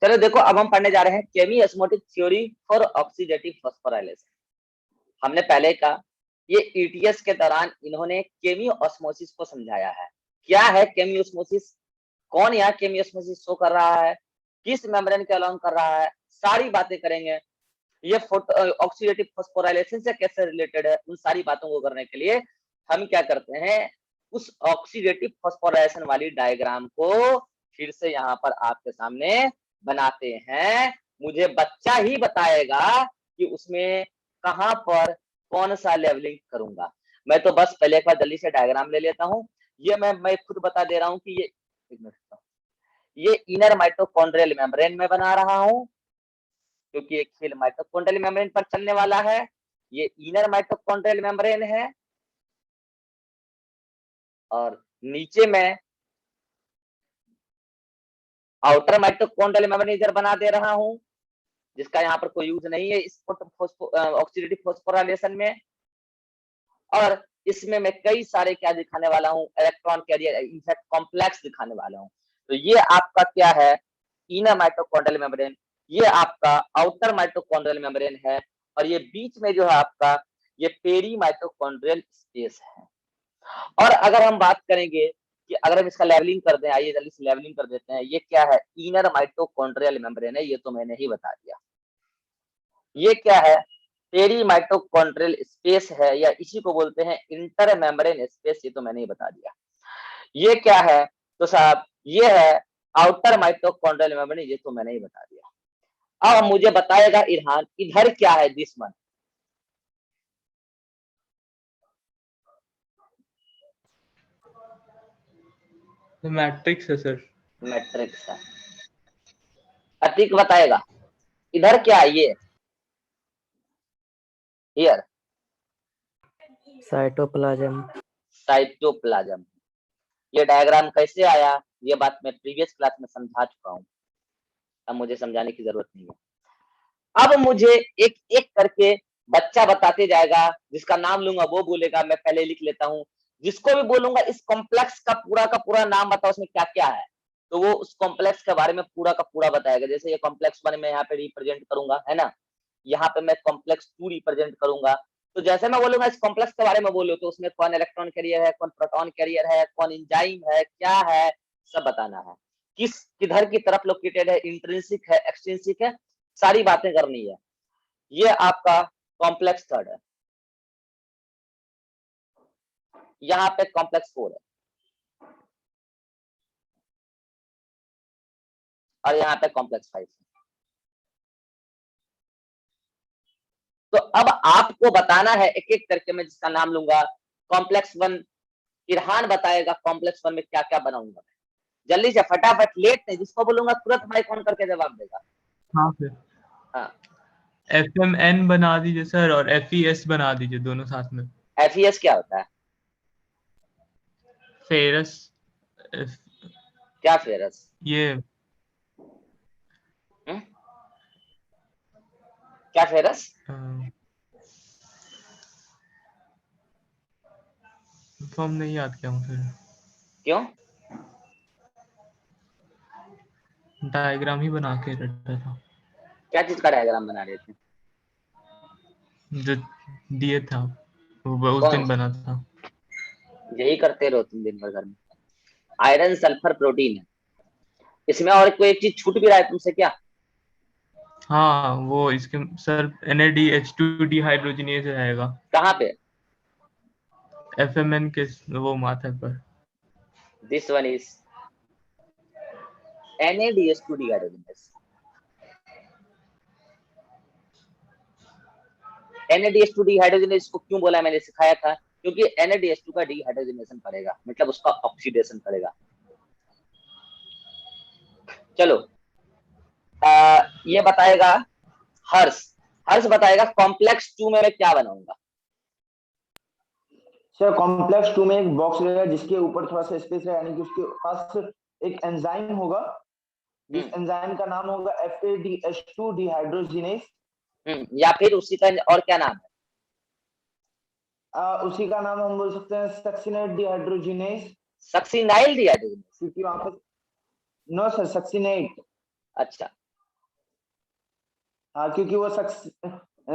चलो देखो, अब हम पढ़ने जा रहे हैं केमी-ऑस्मोटिक थ्योरी फॉर ऑक्सीडेटिव फॉस्फोराइलेशन। हमने पहले कहा ये ईटीएस के दौरान इन्होंने केमी-ऑस्मोसिस को समझाया है। क्या है केमी-ऑस्मोसिस, कौन यहाँ केमी-ऑस्मोसिस शो कर रहा है, किस मेम्ब्रेन के अलोंग कर रहा है, सारी बातें करेंगे। ये ऑक्सीडेटिव फॉस्फोराइलेशन से कैसे रिलेटेड है, उन सारी बातों को करने के लिए हम क्या करते हैं, उस ऑक्सीडेटिव फॉस्फोराइलेशन वाली डायग्राम को फिर से यहाँ पर आपके सामने बनाते हैं। मुझे बच्चा ही बताएगा कि उसमें कहां पर कौन सा लेवलिंग करूंगा। मैं तो बस पहले एक बार जल्दी से डायग्राम ले लेता हूं। ये मैं खुद बता दे रहा हूं कि ये इनर माइटोकॉन्ड्रियल मेम्ब्रेन में बना रहा हूं, क्योंकि एक खेल माइटोकॉन्ड्रियल मेम्ब्रेन पर चलने वाला है। ये इनर माइटोकॉन्ड्रियल मेम्ब्रेन है और नीचे में आउटर माइटोकॉन्ड्रियल मेम्ब्रेन इधर बना दे रहा हूं, जिसका यहाँ पर कोई यूज नहीं है इस ऑक्सीडेटिव फॉस्फोराइलेशन में। और इसमें मैं कई सारे क्या दिखाने वाला हूँ, इलेक्ट्रॉन कैरियर, इनफैक्ट कॉम्प्लेक्स दिखाने वाला हूँ। तो ये आपका क्या है, इनर माइटोकॉन्ड्रियल मेम्ब्रेन, ये आपका आउटर माइटोकॉन्ड्रियल मेम्ब्रेन है, और ये बीच में जो है आपका ये पेरी माइटोकॉन्ड्रियल स्पेस है। और अगर हम बात करेंगे कि अगर हम इसका लेवलिंग कर दें, आइए जल्दी से लेवलिंग कर देते हैं। ये क्या है, इनर माइटोकॉन्ड्रियल मेम्ब्रेन है, ये तो मैंने ही बता दिया। ये क्या है, पेरी माइटोकॉन्ड्रियल स्पेस है, या इसी को बोलते हैं इंटर मेम्ब्रेन स्पेस, ये तो मैंने ही बता दिया। ये क्या है, तो साहब ये है आउटर माइटोकॉन्ड्रियल मेम्ब्रेन, ये तो मैंने ही बता दिया। अब मुझे बताएगा इरहान, इधर क्या है दिस वन। मैट्रिक्स है सर। मैट्रिक्स है। अतीक बताएगा इधर क्या है, ये हियर साइटोप्लाज्म। साइटोप्लाज्म। ये डायग्राम कैसे आया, ये बात मैं प्रीवियस क्लास में समझा चुका हूं, अब मुझे समझाने की जरूरत नहीं है। अब मुझे एक एक करके बच्चा बताते जाएगा, जिसका नाम लूंगा वो बोलेगा, मैं पहले लिख लेता हूं। जिसको भी बोलूंगा इस कॉम्प्लेक्स का पूरा नाम बताओ, उसमें क्या क्या है, तो वो उस कॉम्प्लेक्स के बारे में पूरा का पूरा बताएगा। जैसे ये कॉम्प्लेक्स 1 मैं यहाँ पे रिप्रेजेंट करूंगा, है ना, यहाँ पे मैं कॉम्प्लेक्स 2 रिप्रेजेंट करूंगा। तो जैसे मैं बोलूंगा इस कॉम्प्लेक्स के बारे में बोलो, तो उसमें कौन इलेक्ट्रॉन कैरियर है, कौन प्रोटॉन कैरियर है, कौन एंजाइम है, क्या है, सब बताना है। किधर की तरफ लोकेटेड है, इंट्रिंसिक है, एक्सट्रिंसिक है, सारी बातें करनी है। ये आपका कॉम्प्लेक्स 3 है, यहाँ पे कॉम्प्लेक्स 4 है, और यहाँ पे कॉम्प्लेक्स 5 है। तो अब आपको बताना है एक एक करके, मैं जिसका नाम लूंगा। कॉम्प्लेक्स 1 इरहान बताएगा, कॉम्प्लेक्स 1 में क्या क्या बनाऊंगा। जल्दी से फटाफट, लेट नहीं, जिसको बोलूंगा तुरंत माइक ऑन करके जवाब देगा। हाँ सर। हाँ, FMN बना दीजिए सर, और FES बना दीजिए, दोनों साथ में। FES क्या होता है, फेरस। क्या फेरस, ये क्या फेरस, फॉर्म नहीं याद किया हूँ सर, क्यों, डायग्राम ही बना के रखा था क्या चीज का डायग्राम बना रहे थे, जो दिए था वो उस दिन बना था। यही करते रहो तुम दिन भर घर में। आयरन सल्फर प्रोटीन है इसमें, और कोई एक चीज छूट भी रहा है तुमसे क्या। हाँ वो इसके सर NADH2 डिहाइड्रोजिनेज रहेगा। कहाँ पे, FMN के वो माथे पर। This one is NADH2 dehydrogenase. NADH2 dehydrogenase को क्यों बोला, मैंने सिखाया था, क्योंकि NADH2 का डिहाइड्रोजिनेशन करेगा, मतलब उसका ऑक्सीडेशन करेगा। चलो, ये बताएगा हर्ष। हर्ष बताएगा कॉम्प्लेक्स 2 में मैं क्या बनाऊंगा। सर कॉम्प्लेक्स 2 में एक बॉक्स रहेगा जिसके ऊपर थोड़ा सा स्पेस है, यानी कि उसके पास एक एंजाइम होगा, जिस एंजाइम का नाम होगा FADH2 डिहाइड्रोजिनेज। या फिर उसी का और क्या नाम है, उसी का नाम हम बोल सकते हैं सक्सिनेट डिहाइड्रोजिनेज। सक्सिनाइल डिहाइड्रोजिनेज, क्योंकि वहां पर नो सर, सक्सिनेट। अच्छा, हाँ, क्योंकि वो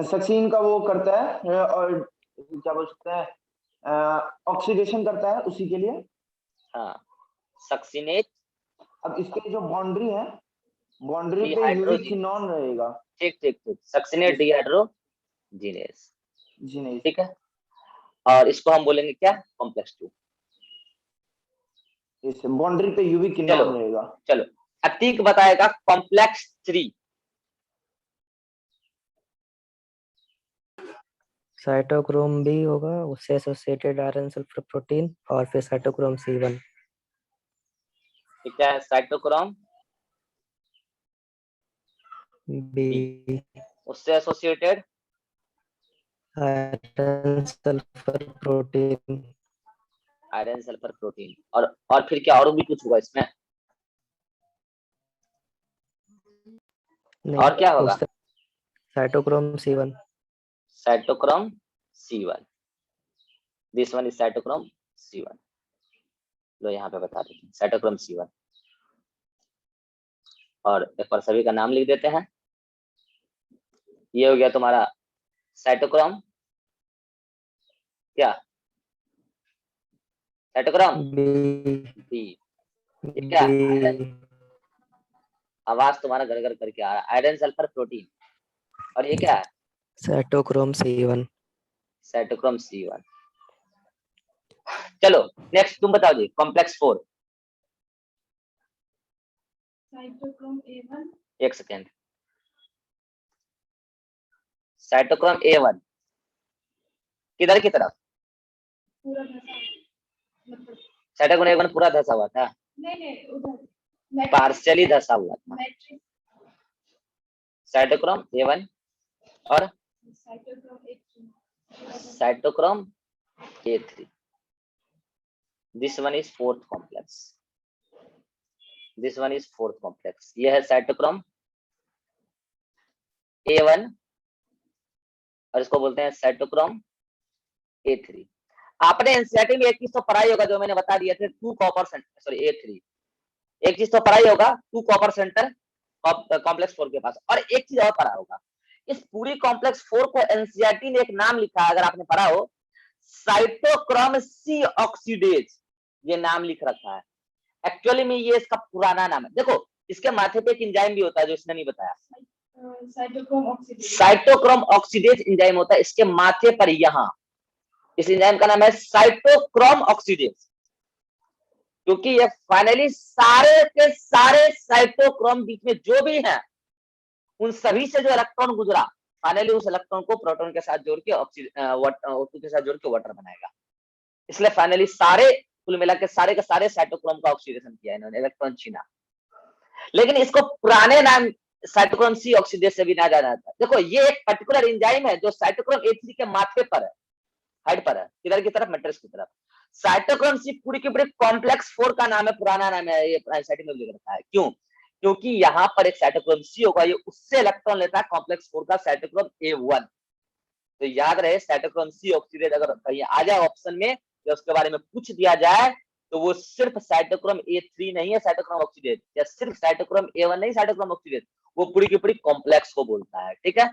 सक्सीन का वो करता है और क्या बोल सकते हैं ऑक्सीडेशन करता है उसी के लिए। हाँ, सक्सीनेट अब इसके जो बाउंड्री है, बाउंड्री पे डिहाइड्रोजीनेज, यूबिक्विनोन रहेगा। ठीक ठीक ठीक, सक्सीनेट डिहाइड्रोजीनेज, जी नहीं, ठीक है। और इसको हम बोलेंगे क्या, कॉम्प्लेक्स 2। इस बाउंड्री पे चलो यूबिक्विनोन रहेगा। चलो, अतीक बताएगा कॉम्प्लेक्स 3। साइटोक्रोम बी होगा, उससे एसोसिएटेड आयरन सल्फर प्रोटीन, और फिर साइटोक्रोम C1। ठीक है, साइटोक्रोम बी, उससे associated iron sulphur protein. Iron sulphur protein, और फिर क्या और भी कुछ होगा इसमें, नहीं, और क्या होगा, उससे cytochrome C1। Cytochrome C1, this one is cytochrome C1। लो यहाँ पे बता देते हैं साइटोक्रोम C1, और एक बार सभी का नाम लिख देते हैं। ये हो गया तुम्हारा साइटोक्रोम, क्या साइटोक्रोम बी, बी, ये क्या आयरन, बी, आवाज तुम्हारा घर घर करके आ रहा है, आयरन सल्फर प्रोटीन। और ये क्या है, साइटोक्रोम C1। Cytochrome C1। चलो नेक्स्ट तुम बताओ जी, कॉम्प्लेक्स 4। साइटोक्रोम A1, एक सेकेंड, साइटोक्रोम A1 किधर की तरफ, पूरा धसा, मतलब साइटोक्रोम A1 पूरा धसा हुआ था, नहीं उधर पार्शियली धसा हुआ था। मैट्रिक्स, साइटोक्रोम A1 और cytochrome A3, cytochrome A3, this one is fourth complex, this one is fourth complex. ये है साइटोक्रोम A1 और इसको बोलते हैं साइटोक्रोम A3। आपने एनसीईआरटी में एक चीज तो पढ़ाई होगा, जो मैंने बता दिया थे, 2 कॉपर सेंटर, सॉरी A3, एक चीज तो पढ़ाई होगा 2 कॉपर सेंटर कॉम्प्लेक्स 4 के पास, और एक चीज और पढ़ा होगा, इस पूरी कॉम्प्लेक्स 4 को एनसीईआरटी ने एक नाम लिखा है, अगर आपने पढ़ा हो, साइटोक्रोम C ऑक्सीडेज, ये नाम लिख रखा है। एक्चुअली में ये इसका पुराना नाम है। देखो इसके माथे पे एक एंजाइम भी होता है जो इसने नहीं बताया, cytochrome oxidase, cytochrome oxidase enzyme होता है इसके माथे पर, यहाँ इस एंजाइम का नाम है साइटोक्रोम ऑक्सीडेज, क्योंकि ये फाइनली सारे के सारे साइटोक्रोम बीच में जो भी है, उन सभी से जो इलेक्ट्रॉन गुजरा, फाइनली उस इलेक्ट्रॉन को प्रोटॉन के साथ जोड़ के O2 के साथ जोड़ के वाटर बनाएगा। इसलिए फाइनली सारे, कुल मिला के सारे साइटोक्रोम का ऑक्सीडेशन किया इन्होंने, इलेक्ट्रॉन छीना। लेकिन इसको पुराने नाम साइटोक्रोम C ऑक्सीडेज से भी ना जाना जाता। देखो ये एक पर्टिकुलर एंजाइम है जो साइटोक्रोम A3 के माथे पर है, हेड पर है, किधर की तरफ, मैट्रिक्स की तरफ। साइटोक्रोम C पूरी की पूरी कॉम्प्लेक्स 4 का नाम है, पुराना नाम है, ये साइटोक्रोम लिख रखा है। क्यों? क्योंकि यहाँ पर एक साइटोक्रोम C होगा, ये उससे इलेक्ट्रॉन लेता है कॉम्प्लेक्स 4 का साइटोक्रोम A1। तो याद रहे साइटोक्रोम C ऑक्सीडेज अगर कहीं आ जाए ऑप्शन में या उसके बारे में पूछ दिया जाए, तो वो सिर्फ साइटोक्रोम A3 नहीं है साइटोक्रोम ऑक्सीडेज, या सिर्फ साइटोक्रोम A1 नहीं साइटोक्रोम ऑक्सीडेज, वो पूरी की पूरी कॉम्प्लेक्स को बोलता है। ठीक है,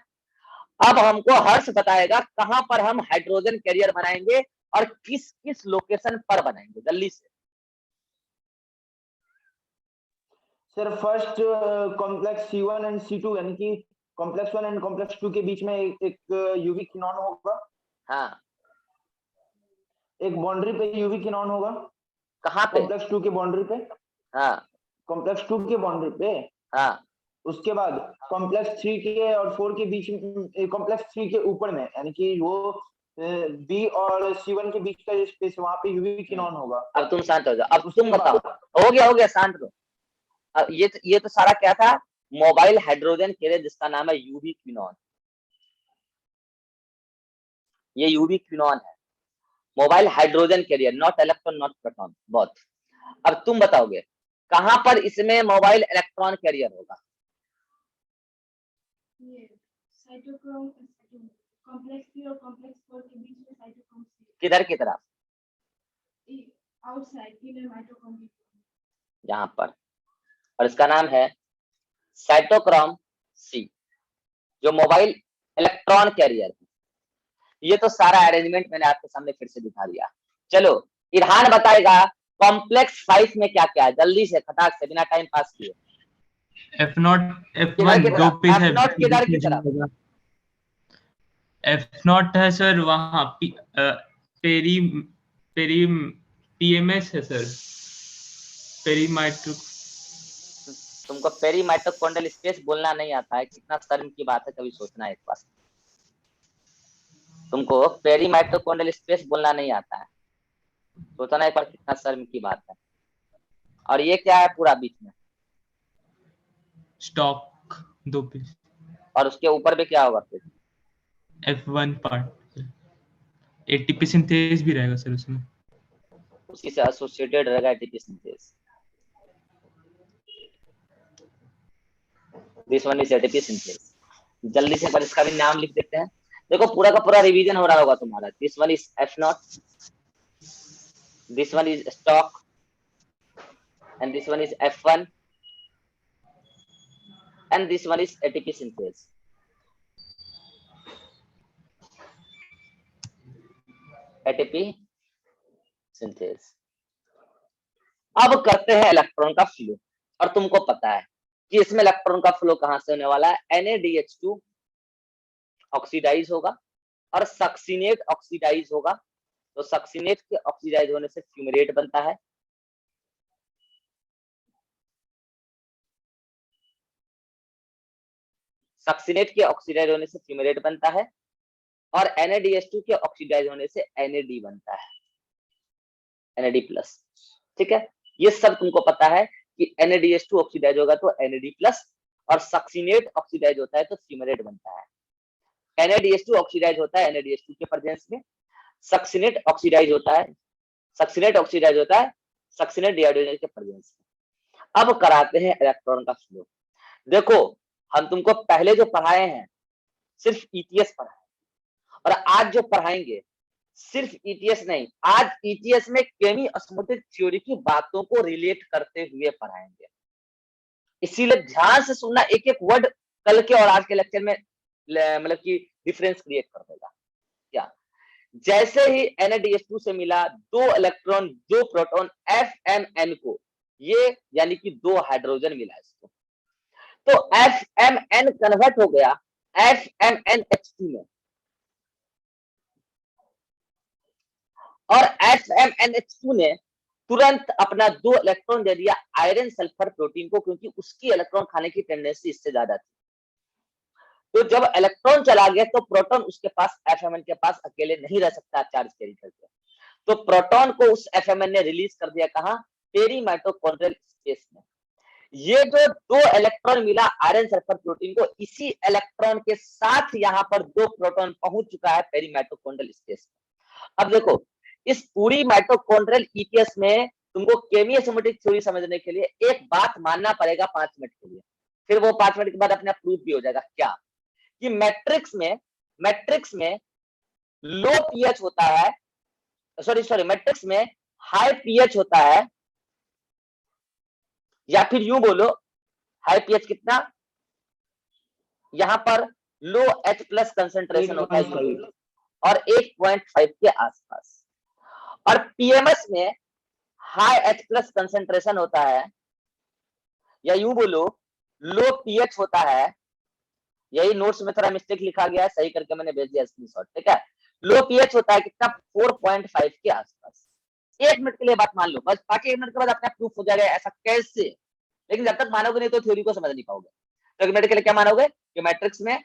अब हमको हर्ष बताएगा कहां पर हम हाइड्रोजन कैरियर बनाएंगे और किस किस लोकेशन पर बनाएंगे, जल्दी से। Sir first complex C1 and C2, यानी कि कॉम्प्लेक्स 1 एंड कॉम्प्लेक्स 2 के बीच में एक यूबिक्विनोन होगा। हाँ, एक बाउंड्री पे यूबिक्विनोन होगा, कहां पे, कॉम्प्लेक्स 2 के बाउंड्री पे, हाँ कॉम्प्लेक्स 2 के बाउंड्री पे। हाँ, उसके बाद कॉम्प्लेक्स 3 के और 4 के बीच में, कॉम्प्लेक्स 3 के ऊपर में, यानी कि वो B और C1 के बीच का जो स्पेस, वहां पे यूबिक्विनोन होगा। अब तुम शांत हो जाओ, अब उसके तुम बताओ। बाद हो गया शांत रहो। अब ये तो सारा क्या था, मोबाइल हाइड्रोजन कैरियर जिसका नाम है यूबिक्विनोन, ये यूबिक्विनोन है, mobile hydrogen carrier, not electron not proton. बहुत, अब तुम बताओगे कहां पर इसमें मोबाइल इलेक्ट्रॉन कैरियर होगा। ये साइटोक्रोम कॉम्प्लेक्स 3 और कॉम्प्लेक्स 4 के बीच में साइटोक्रोम C, किधर की तरफ, आउटसाइड इनर माइटोकॉन्ड्रिया, यहाँ पर, और इसका नाम है साइटोक्रोम C, जो मोबाइल इलेक्ट्रॉन कैरियर है। ये तो सारा अरेंजमेंट मैंने आपके सामने फिर से दिखा दिया। चलो इरहान बताएगा कॉम्प्लेक्स 5 में क्या क्या है, जल्दी से खटाक से बिना टाइम पास किए। F0 किधर F1 की दो तरफ? पेज है, F0 किधर की तरफ? F0 है सर वहाँ पेरी पेरी PMS है सर, पेरीमाइट्रो। तुमको पेरी माइटोकॉन्ड्रियल स्पेस बोलना नहीं आता है, कितना शर्म की बात है, कभी सोचना एक बार। तुमको पेरी माइटोकॉन्ड्रियल स्पेस बोलना नहीं आता है, सोचना एक बार, कितना शर्म की बात है। और ये क्या है पूरा बीच में? स्टॉक दो पेज, और उसके ऊपर भी क्या होगा फिर? F1 पार्ट, ATP सिंथेस भी रहेगा सर उसमें। उसी से एसोसिएटेड रहेगा ATP synthase. This one is ATP synthase. जल्दी से पर इसका भी नाम लिख देते हैं। देखो पूरा का पूरा रिवीजन हो रहा होगा तुम्हारा। This one is F0, this one is stock, and this one is F1, and this one is ATP synthase. ATP synthase. अब करते हैं इलेक्ट्रॉन का फ्लो। और तुमको पता है कि इसमें इलेक्ट्रॉन का फ्लो कहां से होने वाला है? NaDH2 ऑक्सीडाइज होगा और सक्सिनेट ऑक्सीडाइज होगा। तो सक्सिनेट के ऑक्सीडाइज होने से फ्यूमेरेट बनता है। सक्सिनेट के ऑक्सीडाइज होने से फ्यूमेरेट बनता है और NaDH2 के ऑक्सीडाइज होने से NAD बनता है, NAD+। ठीक है, ये सब तुमको पता है कि NaDH2 ऑक्सीडाइज होगा तो NAD+ और सक्सिनेट ऑक्सीडाइज होता है तो फ्यूमेरेट बनता है। NaDH2 ऑक्सीडाइज होता है NaDH2 के प्रेजेंस में, सक्सिनेट ऑक्सीडाइज होता है सक्सिनेट डिहाइड्रोजन के प्रेजेंस में। अब कराते हैं इलेक्ट्रॉन का फ्लो। देखो हम तुमको पहले जो पढ़ाए हैं सिर्फ ETS पढ़ाए, और आज जो पढ़ाएंगे सिर्फ ETS नहीं, आज ETS में केमी ऑस्मोटिक थ्योरी की बातों को रिलेट करते हुए पढ़ाएंगे। इसीलिए ध्यान से सुनना, एक एक वर्ड कल के और आज के लेक्चर में मतलब कि डिफरेंस क्रिएट कर देगा। क्या? जैसे ही NaDH2 से मिला 2 इलेक्ट्रॉन 2 प्रोटॉन FMN को, ये यानी कि 2 हाइड्रोजन मिला इसको, तो FMN कन्वर्ट हो गया FMNH2 में, और FMNH2 ने तुरंत अपना 2 इलेक्ट्रॉन दे दिया आयरन सल्फर प्रोटीन को, क्योंकि उसकी इलेक्ट्रॉन खाने की टेंडेंसी इससे ज्यादा थी। तो जब इलेक्ट्रॉन चला गया तो प्रोटॉन उसके पास, FMN के पास अकेले नहीं रह सकता चार्ज कैरी करके, तो प्रोटॉन को उस FMN ने रिलीज कर दिया कहां? पेरी माइटोकॉन्ड्रियल स्पेस में। ये जो 2 इलेक्ट्रॉन मिला आयरन सल्फर प्रोटीन को, इसी इलेक्ट्रॉन के साथ यहाँ पर 2 प्रोटॉन पहुंच चुका है पेरी माइटोकॉन्ड्रियल स्पेस में। अब देखो इस पूरी माइटोकॉन्ड्रियल ETS में तुमको केमी ऑस्मोटिक थ्योरी समझने के लिए एक बात मानना पड़ेगा 5 मिनट के लिए, फिर वो 5 मिनट के बाद अपने आप प्रूफ भी हो जाएगा। क्या? कि मैट्रिक्स में लो पीएच होता है, सॉरी मैट्रिक्स में हाई पीएच होता है, या फिर यूं बोलो हाई पीएच कितना, यहां पर लो H+ कंसेंट्रेशन होता है और 8.5 के आसपास, और PMS में हाई H+ कंसेंट्रेशन होता है, या यूं बोलो लो पीएच होता है। यही नोट्स में थोड़ा मिस्टेक लिखा गया है, सही करके मैंने भेज दिया स्क्रीनशॉट। ठीक है, लो पीएच होता है कितना? 4.5 के आसपास। 1 मिनट के लिए बात मान लो बस, बाकी 1 मिनट के बाद अपना प्रूफ हो जाएगा ऐसा कैसे, लेकिन जब तक मानोगे नहीं तो थ्योरी को समझ नहीं पाओगे। तो 1 मिनट के लिए क्या मानोगे कि मैट्रिक्स में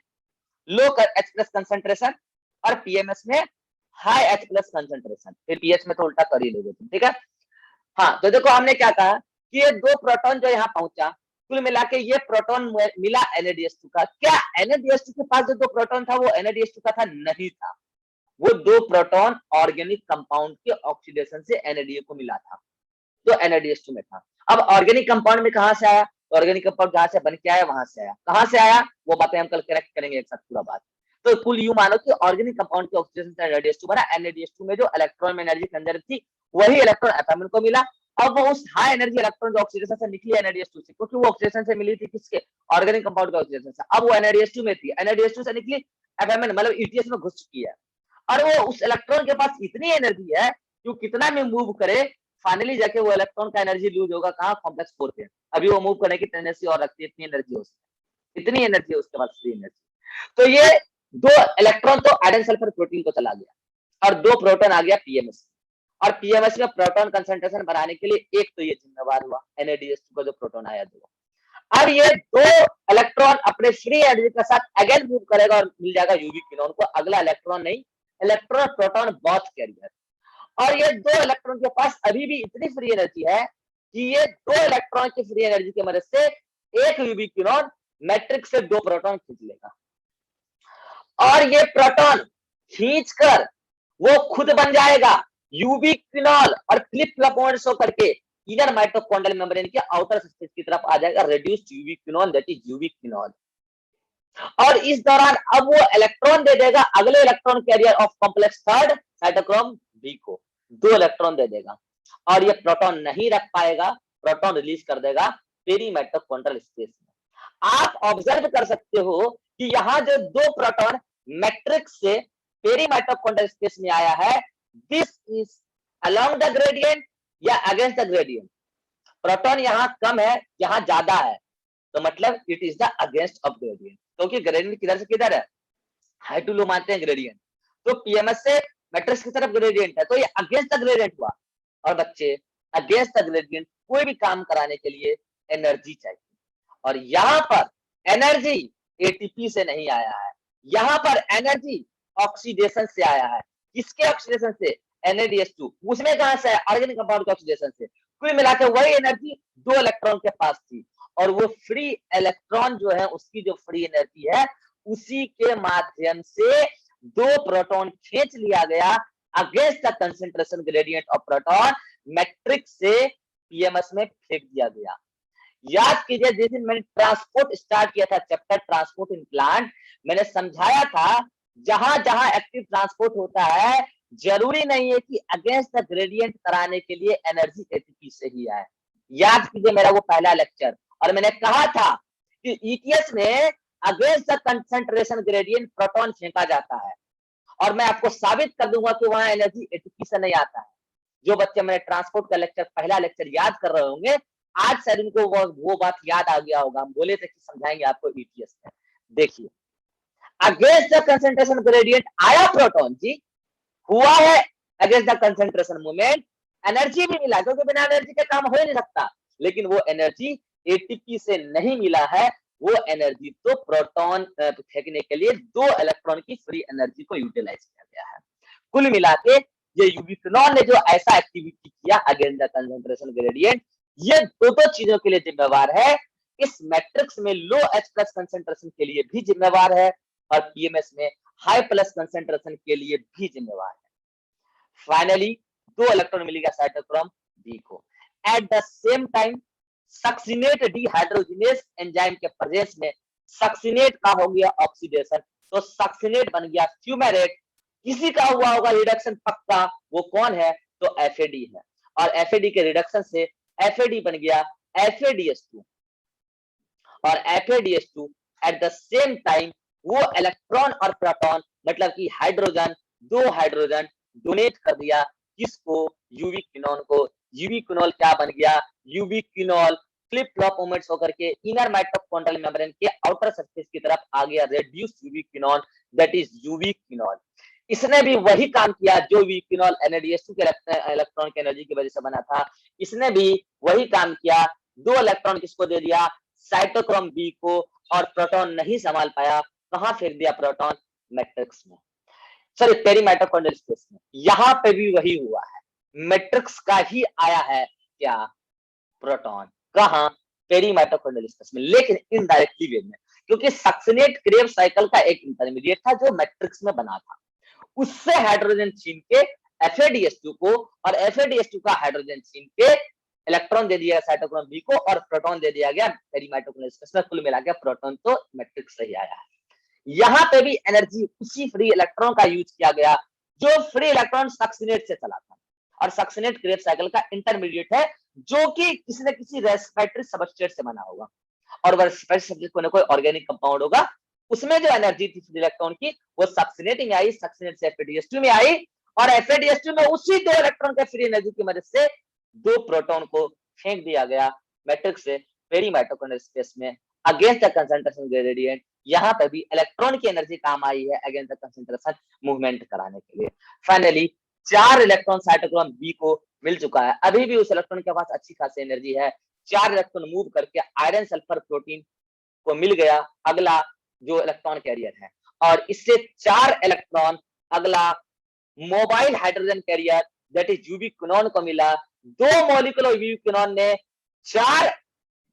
लो H+ कंसेंट्रेशन और PMS में हाई H+ कंसेंट्रेशन, फिर पीएच में तो उल्टा कर ही लोगे तुम। ठीक है, हाँ तो देखो हमने क्या कहा कि ये 2 प्रोटॉन जो यहाँ पहुंचा, कुल मिला के ये प्रोटॉन मिला NaDH2 का। क्या NaDH2 के पास जो 2 प्रोटॉन था वो NaDH2 का था? नहीं था, वो 2 प्रोटॉन ऑर्गेनिक कंपाउंड के ऑक्सीडेशन से NADH को मिला था, जो NaDH2 में था। अब ऑर्गेनिक कंपाउंड में कहां से आया? ऑर्गेनिक कंपाउंड जहां से बन के आया वहां से आया। कहां से आया वो बातें हम कल करेक्ट करेंगे एक साथ पूरा बात। तो कुल यूं मानो कि ऑर्गेनिक कंपाउंड के ऑक्सीडेशन से NaDH2 बना, NaDH2 में जो इलेक्ट्रॉन में एनर्जी कंजर्व थी वही इलेक्ट्रॉन FMN को मिला, अब वो उस हाई एनर्जी इलेक्ट्रॉन जो ऑक्सीडेशन से निकली NADH2 से, क्योंकि वो ऑक्सीडेशन से मिली थी किसके, ऑर्गेनिक कंपाउंड के ऑक्सीडेशन से, अब वो NADH2 में थी, NADH2 से निकली FMN मतलब ETS में घुस चुकी है, और वो उस इलेक्ट्रॉन के पास इतनी एनर्जी है कि कितना भी मूव करे फाइनली जाके वो इलेक्ट्रॉन का एनर्जी लूज होगा कहाँ, कॉम्प्लेक्स 4 पे। अभी वो मूव करने की टेंडेंसी और रखती है, इतनी एनर्जी है उसमें, इतनी एनर्जी है उसके पास, फ्री एनर्जी। तो ये 2 इलेक्ट्रॉन तो आयरन सल्फर प्रोटीन को चला गया और 2 प्रोटॉन आ गया PMS, और PMS में प्रोटॉन कंसंट्रेशन बढ़ाने के लिए एक तो ये जिम्मेवार हुआ NADH2 का जो प्रोटॉन आया 2। अब ये 2 इलेक्ट्रॉन अपने फ्री एनर्जी के साथ अगेन मूव करेगा और मिल जाएगा यूवी क्विनोन को, अगला इलेक्ट्रॉन नहीं, इलेक्ट्रॉन प्रोटॉन बोथ कैरियर। और ये 2 इलेक्ट्रॉन के पास अभी भी इतनी फ्री एनर्जी है कि ये 2 इलेक्ट्रॉन की फ्री एनर्जी की मदद से एक यूवी क्विनोन मैट्रिक्स से 2 प्रोटॉन खींच लेगा, और ये प्रोटॉन खींचकर वो खुद बन जाएगा यूवी क्विनोल और फ्लिप फ्लॉप मोमेंट्स होकर के इनर माइटोकॉन्ड्रियल मेम्ब्रेन के आउटर सरफेस की तरफ आ जाएगा reduced ubiquinol, that is ubiquinol. और इस दौरान अब वो इलेक्ट्रॉन दे देगा अगले electron carrier of complex third cytochrome B को, 2 इलेक्ट्रॉन दे देगा, और ये प्रोटॉन नहीं रख पाएगा, प्रोटॉन रिलीज कर देगा पेरी माइटोकॉन्ड्रियल स्पेस में। आप ऑब्जर्व कर सकते हो कि यहाँ जो 2 प्रोटॉन मैट्रिक्स से पेरी माइटोकॉन्ड्रियल स्पेस में आया है, this is along the gradient या अगेंस्ट द ग्रेडियंट। प्रोटॉन यहाँ कम है, यहाँ ज्यादा है, तो मतलब it is the against of gradient, क्योंकि ग्रेडियंट किधर से किधर है, हाई टू लो मानते हैं ग्रेडियंट, तो PMS से मैट्रिक्स की तरफ ग्रेडियंट है, तो ये अगेंस्ट द ग्रेडियंट हुआ। और बच्चे अगेंस्ट द ग्रेडियंट कोई भी काम कराने के लिए एनर्जी चाहिए, और यहाँ पर एनर्जी ATP से नहीं आया है, यहाँ पर एनर्जी ऑक्सीडेशन से आया है। किसके ऑक्सीडेशन से, NADH2, उसमें कहां से है, ऑर्गेनिक कंपाउंड के ऑक्सीडेशन से। कुल मिलाकर वही एनर्जी 2 इलेक्ट्रॉन के पास थी, और वो फ्री इलेक्ट्रॉन जो है उसकी जो फ्री एनर्जी है उसी के माध्यम से 2 प्रोटॉन खींच लिया गया against the concentration gradient of proton, matrix से PMS में फेंक दिया गया। याद कीजिए जिस दिन मैंने ट्रांसपोर्ट स्टार्ट किया था, चैप्टर ट्रांसपोर्ट इन प्लांट, मैंने समझाया था जहां जहां एक्टिव ट्रांसपोर्ट होता है जरूरी नहीं है कि अगेंस्ट द ग्रेडियंट कराने के लिए एनर्जी ATP से ही आए। याद कीजिए मेरा वो पहला लेक्चर, और मैंने कहा था कि ETS में against the concentration gradient proton फेंका जाता है, और मैं आपको साबित कर दूंगा कि वहां एनर्जी ATP से नहीं आता है। जो बच्चे मैंने ट्रांसपोर्ट का लेक्चर, पहला लेक्चर याद कर रहे होंगे, आज शायद उनको वो बात याद आ गया होगा। हम बोले थे कि समझाएंगे आपको ETS में। देखिए अगेंस्ट द कंसंट्रेशन ग्रेडियंट आया प्रोटॉन जी, हुआ है against the concentration movement, energy भी मिला, क्योंकि बिना एनर्जी के काम हो ही नहीं सकता, लेकिन वो एनर्जी ATP से नहीं मिला है, वो एनर्जी तो प्रोटॉन फेंकने के लिए 2 इलेक्ट्रॉन की फ्री एनर्जी को यूटिलाइज किया गया है। कुल मिला के ये यूवी क्विनोन ने जो ऐसा एक्टिविटी किया अगेंस्ट द कंसंट्रेशन ग्रेडियंट, ये 2 चीजों के लिए जिम्मेवार है। इस मैट्रिक्स में लो H+ कंसंट्रेशन के लिए भी जिम्मेवार है, और PMS में हाई प्लस कंसंट्रेशन के लिए भी जिम्मेवार है। फाइनली 2 इलेक्ट्रॉन मिलेगा साइटोक्रोम बी को। Eight the same time succinate dehydrogenase enzyme के प्रेजेंस में सक्सिनेट का हो गया ऑक्सीडेशन, तो सक्सिनेट बन गया फ्यूमेरेट। किसी का हुआ होगा रिडक्शन पक्का, वो कौन है, तो FAD है, और FAD के रिडक्शन से FAD बन गया FADH2, और FADH2 at the same time वो इलेक्ट्रॉन और प्रोटॉन मतलब कि हाइड्रोजन, 2 हाइड्रोजन डोनेट कर दिया किसको, यूवी क्विनोन को। यूवी क्विनोल क्या बन गया, ubiquinol flip flop moments होकर के इनर माइटोकॉन्ड्रियल मेम्ब्रेन के आउटर सरफेस की तरफ आ गया reduced ubiquinone, that is ubiquinol. इसने भी वही काम किया जो यूवी क्विनोल NADH2 के इलेक्ट्रॉन की एनर्जी की वजह से बना था, इसने भी वही काम किया। 2 इलेक्ट्रॉन किसको दे दिया, साइटोक्रोम बी को, और प्रोटॉन नहीं संभाल पाया, कहां फेंक दिया प्रोटॉन, मैट्रिक्स में, सॉरी पेरी माइटोकॉन्ड्रियल स्पेस में। यहां पे भी वही हुआ है, मैट्रिक्स का ही आया है क्या, प्रोटॉन, कहां, पेरी माइटोकॉन्ड्रियल स्पेस में, लेकिन इनडायरेक्टली वे में, क्योंकि सक्सिनेट क्रेब्स साइकिल का एक इंटरमीडिएट था जो मैट्रिक्स में बना था, उससे हाइड्रोजन छीन के FADH2 को, और FADH2 का हाइड्रोजन छीन के इलेक्ट्रॉन दे दिया साइटोक्रोम बी को, और प्रोटॉन दे दिया गया पेरी माइटोकॉन्ड्रियल स्पेस में। कुल मिला के प्रोटॉन तो मैट्रिक्स से ही आया है। यहाँ पे भी एनर्जी उसी फ्री इलेक्ट्रॉन का यूज किया गया जो फ्री इलेक्ट्रॉन सक्सिनेट से चला था, और सक्सिनेट क्रेब्स साइकिल का इंटरमीडिएट है जो कि किसी न किसी रेस्पिरेटरी सबस्ट्रेट से बना होगा, और वह रेस्पिरेटरी सबस्ट्रेट कोई ना कोई ऑर्गेनिक कंपाउंड होगा। उसमें जो एनर्जी थी फ्री इलेक्ट्रॉन की वो सक्सिनेटिंग आई, सक्सिनेट से FADH2 में आई, और FADH2 में उसी 2 इलेक्ट्रॉन के फ्री एनर्जी की मदद से 2 प्रोटॉन को फेंक दिया गया मैट्रिक्स से पेरी माइटोकॉन्ड्रियल स्पेस में अगेंस्ट द कंसंट्रेशन ग्रेडियंट। यहाँ पे भी इलेक्ट्रॉन की एनर्जी काम आई है अगेंस्ट द कंसंट्रेशन मूवमेंट कराने के लिए। फाइनली 4 इलेक्ट्रॉन साइटोक्रोम बी को मिल चुका है। अभी भी उस इलेक्ट्रॉन के पास अच्छी खासी एनर्जी है। 4 इलेक्ट्रॉन मूव करके आयरन सल्फर प्रोटीन को मिल गया अगला जो इलेक्ट्रॉन कैरियर है, और इससे 4 इलेक्ट्रॉन अगला mobile hydrogen carrier that is ubiquinone को मिला। 2 मॉलिक्यूल ऑफ यूबिक्विनोन ने 4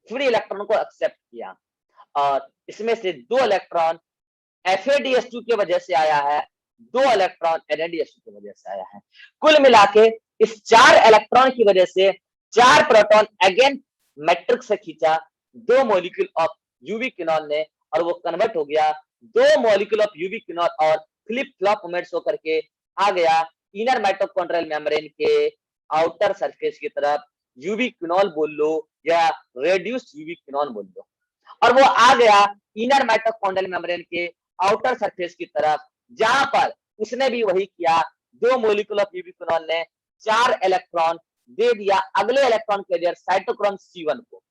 फ्री इलेक्ट्रॉन को एक्सेप्ट किया, और इसमें से 2 इलेक्ट्रॉन FADH2 की वजह से आया है, 2 इलेक्ट्रॉन NADH2 की वजह से आया है। कुल मिला के इस 4 इलेक्ट्रॉन की वजह से 4 प्रोटॉन अगेन मैट्रिक्स से खींचा 2 मॉलिक्यूल ऑफ यूबिक्विनोन ने, और वो कन्वर्ट हो गया 2 मॉलिक्यूल ऑफ यूबिक्विनोन और फ्लिप फ्लॉप मोमेंट्स होकर के आ गया इनर माइटोकॉन्ड्रियल मेम्ब्रेन के आउटर सरफेस की तरफ। यूबिक्विनोल बोल लो या रेड्यूस्ड यूबिक्विनोन बोल लो, और वो आ गया इनर माइटोकॉन्ड्रियल मेम्ब्रेन के आउटर सरफेस की तरफ, जहां पर उसने भी वही किया। 2 मॉलिक्यूल ऑफ यूबिक्विनोन ने 4 इलेक्ट्रॉन दे दिया अगले इलेक्ट्रॉन कैरियर साइटोक्रोम C1 को,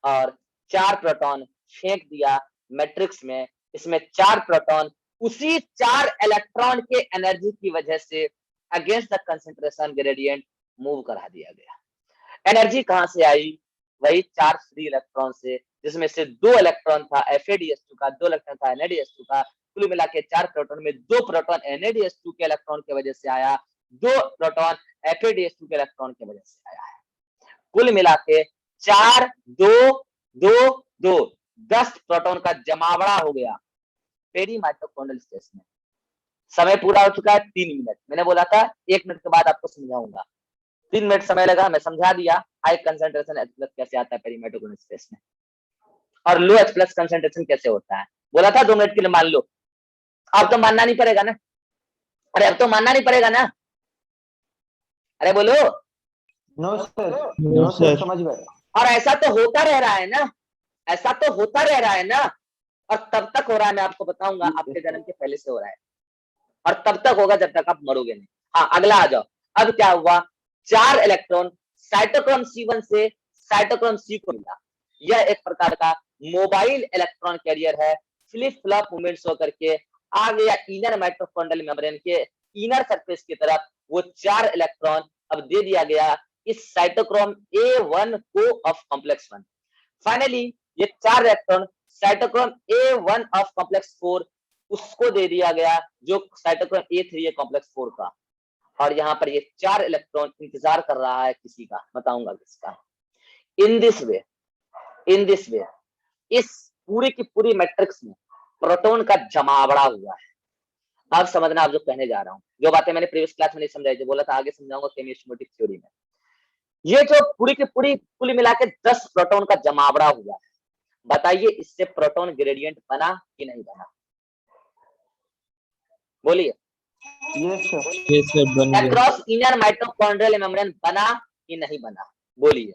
और 4 प्रोटॉन फेंक दिया मैट्रिक्स में। इसमें 4 प्रोटॉन उसी 4 इलेक्ट्रॉन के एनर्जी की वजह से against the concentration gradient move करा दिया गया। एनर्जी कहां से आई? वही 4 फ्री इलेक्ट्रॉन से, जिसमें से 2 इलेक्ट्रॉन था FADH2 का, 2 इलेक्ट्रॉन था NADH2 का। कुल मिला के 4 प्रोटॉन में 2 प्रोटॉन NADH2 के इलेक्ट्रॉन की वजह से आया, 2 प्रोटॉन FADH2 के इलेक्ट्रॉन की वजह से आया है। कुल मिला के 4 2 2 2 10 प्रोटॉन का जमावड़ा हो गया पेरी माइटोकॉन्ड्रियल स्पेस में। समय पूरा हो चुका है 3 मिनट। मैंने बोला था 1 मिनट के बाद आपको समझाऊंगा, 3 मिनट समय लगा, मैं समझा दिया हाई कंसंट्रेशन H+ कैसे आता है पेरी माइटोकॉन्ड्रियल स्पेस में, और लो H+ कंसंट्रेशन कैसे होता है। बोला था 2 मिनट के लिए मान लो। अब तो मानना नहीं पड़ेगा ना? अरे अब तो मानना नहीं पड़ेगा ना? अरे बोलो। नो सर समझ गए। और ऐसा तो होता रह रहा है ना, ऐसा तो होता रह रहा है ना, और तब तक हो रहा है, मैं आपको बताऊंगा, आपके जन्म के पहले से हो रहा है, और तब तक होगा जब तक आप मरोगे नहीं। हाँ अगला आ जाओ। अब क्या हुआ? 4 इलेक्ट्रॉन साइटोक्रोम C1 से साइटोक्रोम C को मिला। यह एक प्रकार का मोबाइल इलेक्ट्रॉन कैरियर है। फ्लिप फ्लॉप मूवमेंट्स होकर के आ गया इनर माइटोकॉन्ड्रियल मेम्ब्रेन के इनर सरफेस की तरफ। वो 4 इलेक्ट्रॉन अब दे दिया गया इस साइटोक्रोम A1 को ऑफ कॉम्प्लेक्स 1। फाइनली ये 4 electron cytochrome A1 of complex 4 उसको दे दिया गया, जो साइटोक्रोम A3 है कॉम्प्लेक्स 4 का। और यहाँ पर ये 4 इलेक्ट्रॉन इंतजार कर रहा है किसी का, बताऊंगा किसका। इन दिस वे इस पूरी की पूरी मैट्रिक्स में प्रोटॉन का जमावड़ा हुआ है। अब समझना, आप जो कहने जा रहा हूँ, जो बातें मैंने प्रीवियस क्लास में नहीं समझाई थी, बोला था आगे समझाऊंगा केमिस्ट्री थ्योरी में। ये जो पूरी की पूरी कुल मिला के 10 प्रोटॉन का जमावड़ा हुआ है, बताइए इससे प्रोटॉन ग्रेडियंट बना कि नहीं बना? बोलिए। यस सर बन गया। अक्रॉस इनर माइटोकॉन्ड्रियल मेम्ब्रेन बना कि नहीं बना? बोलिए।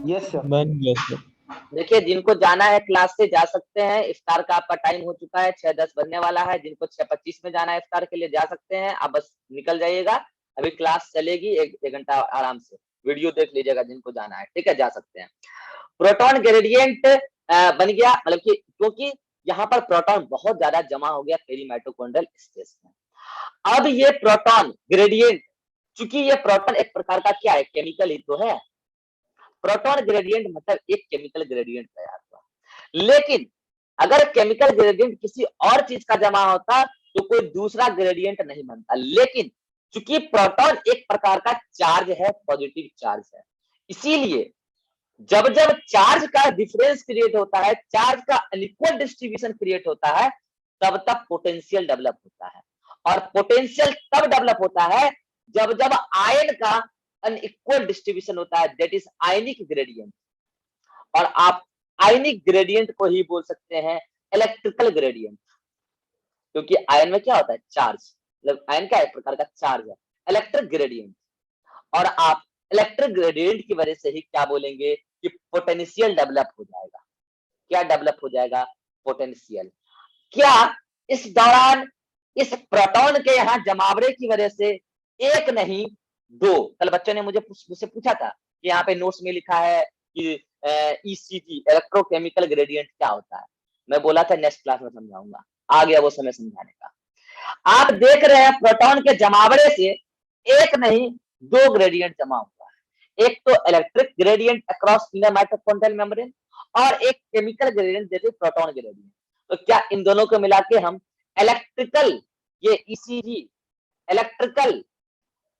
यस सर बन गया सर। देखिए, जिनको जाना है क्लास से जा सकते हैं, इफ्तार का आपका टाइम हो चुका है, 6:10 बजने वाला है। जिनको 6:25 में जाना है इफ्तार के लिए जा सकते हैं, आप बस निकल जाइएगा। अभी क्लास चलेगी 1 घंटा, आराम से वीडियो देख लीजिएगा जिनको जाना है, ठीक है, जा सकते हैं। प्रोटॉन ग्रेडियंट बन गया, मतलब कि क्योंकि यहाँ पर प्रोटॉन बहुत ज्यादा जमा हो गया पेरी माइटोकॉन्ड्रियल स्पेस में। अब ये प्रोटॉन ग्रेडियंट, चूंकि ये प्रोटॉन एक प्रकार का क्या है, केमिकल ही तो है। प्रोटॉन ग्रेडियंट मतलब एक केमिकल ग्रेडियंट तैयार हुआ। लेकिन अगर केमिकल ग्रेडियंट किसी और चीज का जमा होता तो कोई दूसरा ग्रेडियंट नहीं बनता। लेकिन चूंकि प्रोटॉन एक प्रकार का चार्ज है, पॉजिटिव चार्ज है, इसीलिए जब जब चार्ज का डिफरेंस क्रिएट होता है, चार्ज का अनइक्वल डिस्ट्रीब्यूशन क्रिएट होता है, तब तक पोटेंशियल डेवलप होता है। और पोटेंशियल तब डेवलप होता है जब जब आयन का अनइक्वल डिस्ट्रीब्यूशन होता है, दैट इज आयनिक ग्रेडियंट। और आप आयनिक ग्रेडियंट को ही बोल सकते हैं इलेक्ट्रिकल ग्रेडियंट, क्योंकि आयन में क्या होता है, चार्ज, मतलब आयन का एक प्रकार का चार्ज है, इलेक्ट्रिक ग्रेडियंट। और आप इलेक्ट्रिक ग्रेडियंट की वजह से ही क्या बोलेंगे कि पोटेंशियल डेवलप हो जाएगा। क्या डेवलप हो जाएगा? पोटेंशियल। क्या इस दौरान इस प्रोटॉन के यहाँ जमावड़े की वजह से एक नहीं दो, कल बच्चों ने मुझसे पूछा था कि यहाँ पे नोट्स में लिखा है कि ईसीजी इलेक्ट्रोकेमिकल ग्रेडियंट क्या होता है, मैं बोला था नेक्स्ट क्लास में समझाऊंगा, आ गया वो समय समझाने का। आप देख रहे हैं प्रोटॉन के जमावड़े से एक नहीं दो ग्रेडियंट जमा हुआ है, एक तो electric gradient across inner mitochondrial membrane और एक केमिकल ग्रेडियंट जैसे प्रोटॉन ग्रेडियंट। तो क्या इन दोनों को मिला के हम इलेक्ट्रिकल, ये ECG electrical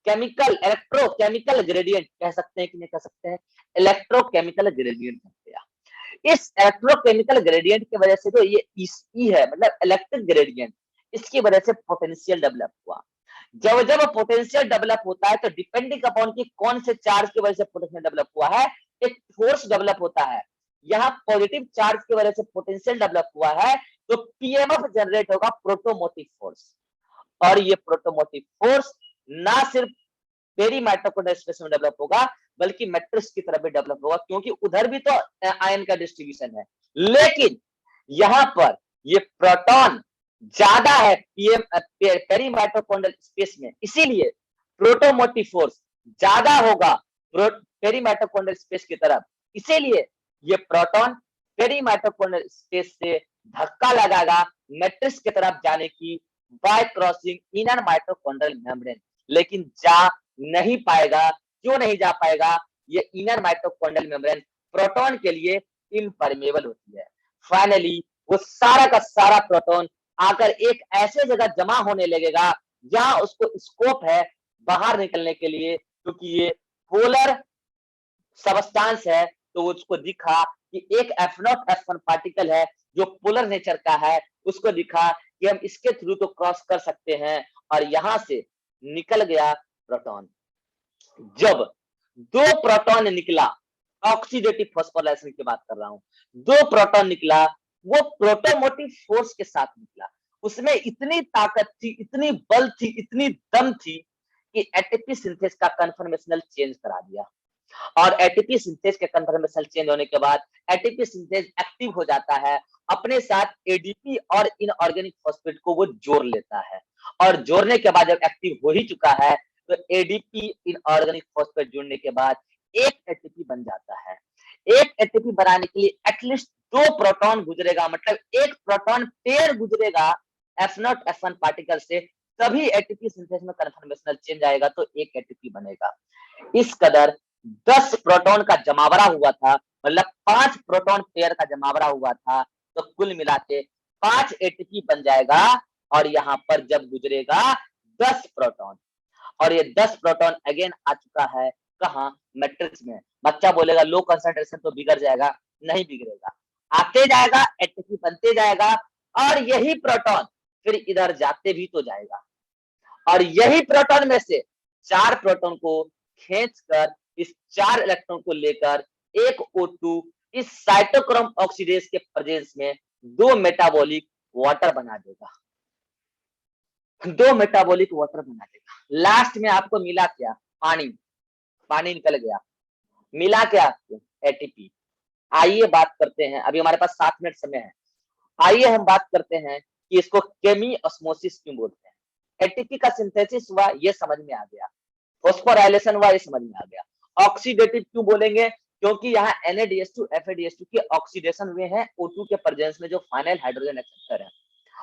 chemical electrochemical gradient कह सकते हैं कि नहीं कह सकते हैं? इलेक्ट्रोकेमिकल ग्रेडियंट कहते हैं। इस इलेक्ट्रोकेमिकल ग्रेडियंट की वजह से जो ये ई है मतलब इलेक्ट्रिक ग्रेडियंट, इसकी वजह से पोटेंशियल डेवलप हुआ। जब जब पोटेंशियल डेवलप होता है तो डिपेंडिंग अपॉन कि कौन से चार्ज की वजह से पोटेंशियल डेवलप हुआ है, एक फोर्स डेवलप होता है। यहाँ पॉजिटिव चार्ज की वजह से पोटेंशियल डेवलप हुआ है तो पीएमएफ जनरेट होगा, प्रोटोमोटिव फोर्स। और ये प्रोटोमोटिव फोर्स ना सिर्फ पेरी माइटोकॉन्ड्रियल स्पेस में डेवलप होगा बल्कि मैट्रिक्स की तरफ भी डेवलप होगा, क्योंकि उधर भी तो आयन का डिस्ट्रीब्यूशन है। लेकिन यहाँ पर ये प्रोटॉन ज्यादा है पेरी माइटोकॉन्ड्रियल स्पेस में, इसीलिए प्रोटोमोटिव फोर्स ज्यादा होगा पेरी माइटोकॉन्ड्रियल स्पेस की तरफ, इसीलिए ये प्रोटॉन पेरी माइटोकॉन्ड्रियल स्पेस से धक्का लगाएगा मैट्रिक्स की तरफ जाने की bye crossing inner mitochondrial membrane, लेकिन जा नहीं पाएगा। क्यों नहीं जा पाएगा? ये इनर माइटोकॉन्ड्रियल मेम्ब्रेन प्रोटॉन के लिए इम्परमेबल होती है। फाइनली वो सारा का सारा प्रोटॉन आकर एक ऐसे जगह जमा होने लगेगा जहां उसको स्कोप है बाहर निकलने के लिए, क्योंकि ये पोलर सबस्टांस है। तो उसको दिखा कि एक F0 F1 पार्टिकल है जो पोलर नेचर का है, उसको दिखा कि हम इसके थ्रू तो क्रॉस कर सकते हैं, और यहां से निकल गया प्रोटॉन। जब दो प्रोटॉन निकला, ऑक्सीडेटिव फॉस्फोराइलेशन की बात कर रहा हूं, दो प्रोटॉन निकला, वो प्रोटोमोटिव फोर्स के साथ निकला। उसमें इतनी ताकत थी, इतनी बल थी, इतनी दम थी कि एटीपी सिंथेस का कन्फर्मेशनल चेंज करा दिया। और एटीपी सिंथेस के कन्फर्मेशनल चेंज होने के बाद एटीपी सिंथेस एक्टिव हो जाता है, अपने साथ एडीपी और इनऑर्गेनिक फॉस्फेट को वो जोड़ लेता है, और जोड़ने के बाद जब एक्टिव हो ही चुका है तो एडीपी इनऑर्गेनिक फॉस्फेट जोड़ने के बाद एक एटीपी बन जाता है। एक एटीपी बनाने के लिए एटलीस्ट दो प्रोटॉन गुजरेगा, मतलब एक प्रोटॉन पेयर गुजरेगा F0 F1 पार्टिकल से, तभी एटीपी सिंथेस में कन्फर्मेशनल चेंज आएगा तो एक एटीपी बनेगा। इस कदर 10 प्रोटॉन का जमावड़ा हुआ था, मतलब 5 प्रोटॉन पेयर का जमावड़ा हुआ था, तो कुल मिला के 5 एटीपी बन जाएगा। और यहाँ पर जब गुजरेगा 10 प्रोटॉन, और ये 10 प्रोटॉन अगेन आ चुका है कहाँ? मैट्रिक्स में। बच्चा बोलेगा लो कंसंट्रेशन तो बिगड़ जाएगा, नहीं बिगड़ेगा, आते जाएगा, एटीपी बनते जाएगा, और यही प्रोटॉन फिर इधर जाते भी तो जाएगा, और यही प्रोटॉन में से 4 प्रोटॉन को खींचकर इस 4 इलेक्ट्रॉन को लेकर एक O2 इस साइटोक्रोम ऑक्सीडेज के प्रेजेंस में 2 मेटाबॉलिक वाटर बना देगा, 2 मेटाबॉलिक वाटर बना देगा। लास्ट में आपको मिला क्या? पानी। पानी निकल गया, मिला क्या आपको? एटीपी। आइए बात करते हैं, अभी हमारे पास 7 मिनट समय है, आइए हम बात करते हैं कि इसको केमी ऑस्मोसिस क्यों बोलते हैं। एटीपी का सिंथेसिस हुआ, ये समझ में आ गया, फॉस्फोराइलेशन हुआ, ये समझ में आ गया। ऑक्सीडेटिव क्यों बोलेंगे? क्योंकि यहाँ NADH2 FADH2 के ऑक्सीडेशन हुए हैं O2 के प्रेजेंस में, जो फाइनल हाइड्रोजन एक्सेप्टर है,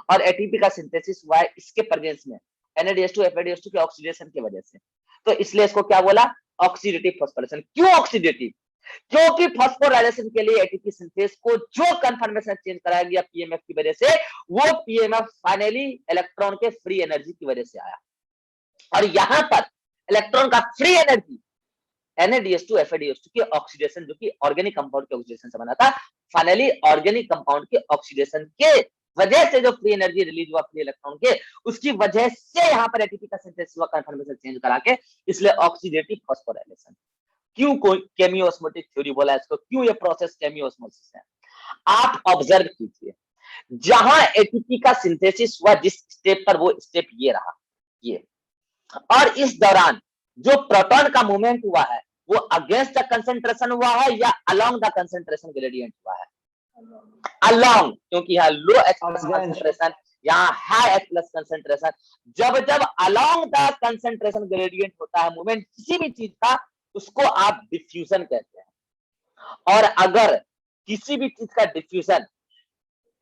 और एटीपी का सिंथेसिस हुआ है इसके प्रेजेंस में NADH2 FADH2 के ऑक्सीडेशन की वजह से। तो इसलिए इसको क्या बोला? Oxidative phosphorylation. क्यों ऑक्सीडेटिव? क्योंकि फॉस्फोराइलेशन के लिए एटीपी सिंथेस को जो कन्फर्मेशन चेंज कराया गया पीएमएफ की वजह से, वो पीएमएफ फाइनली इलेक्ट्रॉन के फ्री एनर्जी की वजह से आया, और यहां पर इलेक्ट्रॉन का फ्री एनर्जी NADH2 FADH2 के ऑक्सीडेशन, जो कि ऑर्गेनिक कंपाउंड के ऑक्सीडेशन से बना था, फाइनली ऑर्गेनिक कंपाउंड के ऑक्सीडेशन के वजह से जो फ्री एनर्जी रिलीज हुआ फ्री इलेक्ट्रॉन के, उसकी वजह से यहाँ पर एटीपी का सिंथेसिस हुआ कन्फर्मेशन चेंज करा के, इसलिए ऑक्सीडेटिव फॉस्फोराइलेशन। क्यों कोई केमियोस्मोटिक थ्योरी बोला इसको? क्यों ये प्रोसेस केमियोस्मोसिस है? आप ऑब्जर्व कीजिए, जहां एटीपी का सिंथेसिस हुआ जिस स्टेप पर, वो स्टेप ये रहा, ये, और इस दौरान जो प्रोटॉन का मूवमेंट हुआ है वो अगेंस्ट द कंसंट्रेशन हुआ है या अलोंग द कंसंट्रेशन ग्रेडियंट हुआ है? अलोंग, क्योंकि यहाँ लो H प्लस कंसंट्रेशन, यहाँ हाई H प्लस कंसंट्रेशन। जब जब अलोंग द कंसंट्रेशन ग्रेडियंट होता है मूवमेंट किसी भी चीज का, उसको आप डिफ्यूजन कहते हैं। और अगर किसी भी चीज का डिफ्यूजन,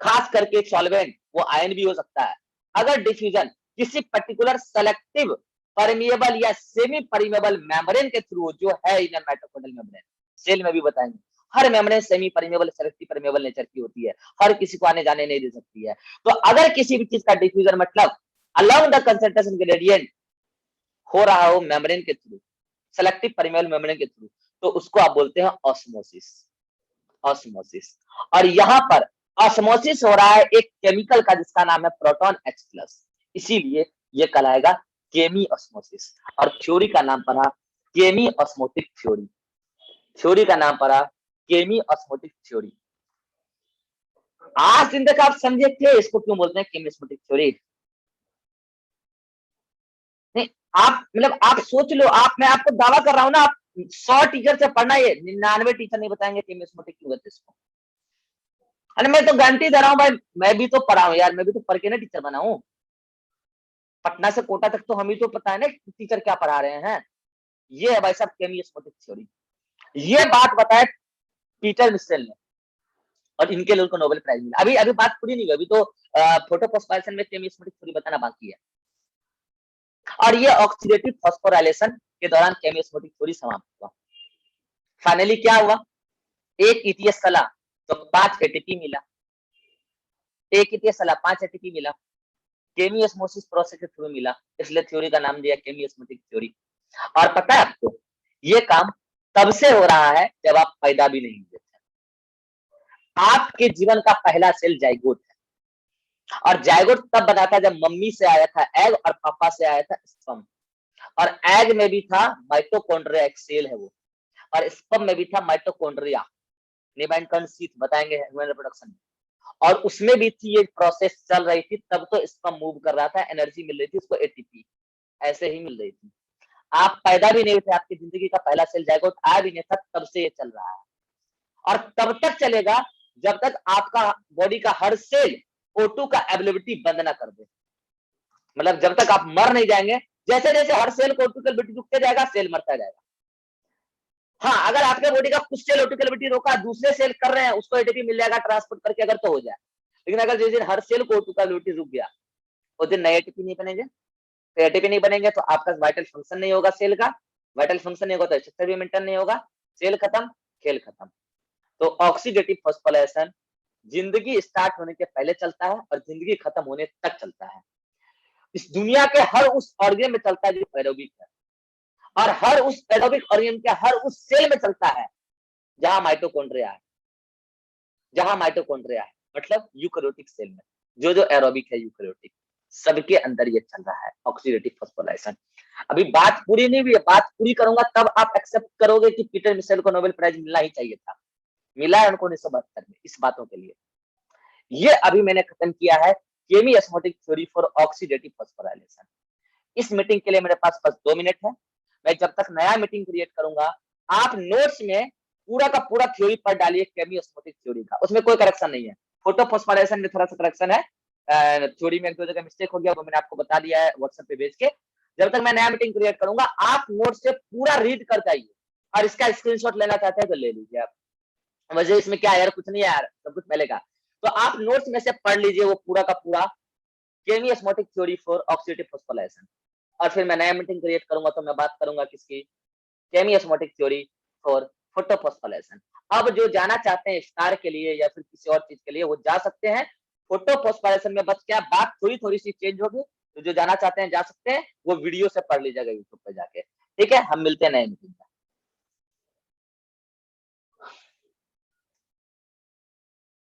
खास करके सॉल्वेंट, वो आयन भी हो सकता है, अगर डिफ्यूजन किसी पर्टिकुलर सेलेक्टिव परमिएबल या सेमी परमिएबल मेम्ब्रेन के थ्रू जो है इन माइटोकॉन्ड्रियल मेम्ब्रेन, सेल में भी बताएंगे, हर membrane semi permeable selective permeable nature की होती है, हर किसी को आने जाने नहीं दे सकती है। तो अगर किसी भी चीज का डिफ्यूजन मतलब अलोंग द कंसंट्रेशन ग्रेडियंट हो रहा हो मेम्ब्रेन के थ्रू, सेलेक्टिव परमिएबल मेम्ब्रेन के थ्रू, तो उसको आप बोलते हैं ऑस्मोसिस। ऑस्मोसिस। और यहाँ पर ऑस्मोसिस हो रहा है एक केमिकल का जिसका नाम है प्रोटॉन H+, इसीलिए ये कहलाएगा केमी ऑस्मोसिस। और थ्योरी का नाम पढ़ा केमी ऑस्मोटिक थ्योरी। थ्योरी का नाम पढ़ा केमी ऑस्मोटिक थ्योरी। आज दिन तक आप समझे थे इसको क्यों बोलते हैं केमी ऑस्मोटिक थ्योरी? नहीं, आप मतलब आप सोच लो, मैं आपको दावा कर रहा हूं ना, आप 100 टीचर से पढ़ना, ये 99 टीचर नहीं बताएंगे केमी ऑस्मोटिक क्यों कहते इसको। अरे मैं तो गारंटी दे रहा हूँ भाई, मैं भी तो पढ़ा हूँ यार, मैं भी तो पढ़ के ना टीचर बना हूँ। पटना से कोटा तक तो हमें तो पता है ना टीचर क्या पढ़ा रहे हैं। ये है भाई साहब केमी ऑस्मोटिक थ्योरी। ये बात बताए पीटर मिशेल ने, और इनके लिए उनको नोबेल प्राइज मिला। अभी बात पूरी नहीं हुई, अभी तो फोटोफॉस्फोराइलेशन में केमी ऑस्मोटिक थ्योरी बताना बाकी है। और ये ऑक्सीडेटिव फॉस्फोराइलेशन के दौरान केमी ऑस्मोटिक थ्योरी समाप्त हुआ। फाइनली क्या हुआ, एक ETS चला तो 5 ATP मिला, एक ETS चला 5 ATP मिला, केमी ऑस्मोसिस प्रोसेस के थ्रू मिला, इसलिए थ्योरी का नाम दिया केमी ऑस्मोटिक थ्योरी। और पता है आपको, ये काम तब से हो रहा है जब आप पैदा भी नहीं हुए थे। आपके जीवन का पहला सेल जाइगोट है, और जाइगोट तब बना था जब मम्मी से आया था एग और पापा से आया था स्पर्म। और एग में भी था माइटोकॉन्ड्रिया, एक सेल है वो, और स्पर्म में भी था माइटोकॉन्ड्रिया, निबैंकन शीथ बताएंगे ह्यूमन रिप्रोडक्शन में। और उसमें भी थी ये प्रोसेस चल रही थी, तब तो स्पर्म मूव कर रहा था, एनर्जी मिल रही थी उसको, ATP ऐसे ही मिल रही थी। आप पैदा भी नहीं थे, आपकी जिंदगी का पहला सेल जाइगोट आया भी नहीं था, तब से ये चल रहा है। और तब तक चलेगा जब तक आपका बॉडी का हर सेल O2 का अवेलेबिलिटी बंद ना कर दे। मतलब जब तक आप मर नहीं जाएंगे, जैसे जैसे हर सेल को O2 की अवेलेबिलिटी रुकते जाएगा, सेल मरता जाएगा। हाँ, अगर आपके बॉडी का कुछ सेल O2 की अवेलेबिलिटी रोका, दूसरे सेल कर रहे हैं, उसको ATP मिल जाएगा ट्रांसपोर्ट करके, अगर तो हो जाए। लेकिन अगर जिस दिन हर सेल को O2 का अवेलेबिलिटी रुक गया, उस दिन नए ATP नहीं बनेंगे। तो ATP नहीं बनेंगे तो आपका वाइटल फंक्शन नहीं होगा सेल का, वाइटल फंक्शन नहीं होगा तो स्ट्रक्चर भी मेंटेन नहीं होगा, सेल खत्म, खेल खत्म। तो ऑक्सीडेटिव फॉस्फोराइलेशन जिंदगी स्टार्ट होने के पहले चलता है और जिंदगी खत्म होने तक चलता है। इस दुनिया के हर उस ऑर्गन में चलता है जो एरोबिक है, और हर उस एरोबिक ऑर्गन के हर उस सेल में चलता है जहां माइटोकॉन्ड्रिया है, जहां माइटोकॉन्ड्रिया है, मतलब यूकैरियोटिक सेल में जो एरोबिक है, यूकैरियोटिक सबके अंदर ये चल रहा है ऑक्सीडेटिव फॉस्फोराइलेशन। अभी बात पूरी नहीं हुई है, बात पूरी करूंगा तब आप एक्सेप्ट करोगे कि पीटर मिशेल को नोबेल प्राइज मिलना ही चाहिए था। मिला है उनको 1972 में इस बातों के लिए। ये अभी मैंने खत्म किया है chemiosmotic theory for oxidative phosphorylation. इस मीटिंग के लिए मेरे पास बस 2 मिनट है। मैं जब तक नया मीटिंग क्रिएट करूंगा, आप नोट्स में पूरा का पूरा थ्योरी पढ़ डालिए केमी ऑस्मोटिक थ्योरी का, उसमें कोई करेक्शन नहीं है। फोटोफॉस्फोराइलेशन में थोड़ा सा करेक्शन है, थ्योरी में 1-2 जगह मिस्टेक हो गया, वो मैंने आपको बता दिया है व्हाट्सएप पे भेज के। जब तक मैं नया मीटिंग क्रिएट करूंगा, आप नोट से पूरा रीड कर जाइए, और इसका स्क्रीनशॉट लेना चाहते हैं तो ले लीजिए आप। वजह इसमें क्या है यार, कुछ नहीं है यार, सब कुछ पहले का। तो आप नोट्स में से पढ़ लीजिए वो पूरा का पूरा chemiosmotic theory for oxidative phosphorylation. और फिर मैं नया मीटिंग क्रिएट करूंगा तो मैं बात करूंगा किसकी, केमी ऑस्मोटिक थ्योरी फॉर फोटोफॉस्फोराइलेशन। अब जो जाना चाहते हैं स्टार के लिए या फिर किसी और चीज के लिए, वो जा सकते हैं। फोटोफॉस्फोराइलेशन में बस क्या बात थोड़ी सी चेंज होगी, तो जो जाना चाहते हैं जा सकते हैं, वो वीडियो से पढ़ लीजिएगा यूट्यूब पे जाके। ठीक है, हम मिलते हैं नए मीटिंग।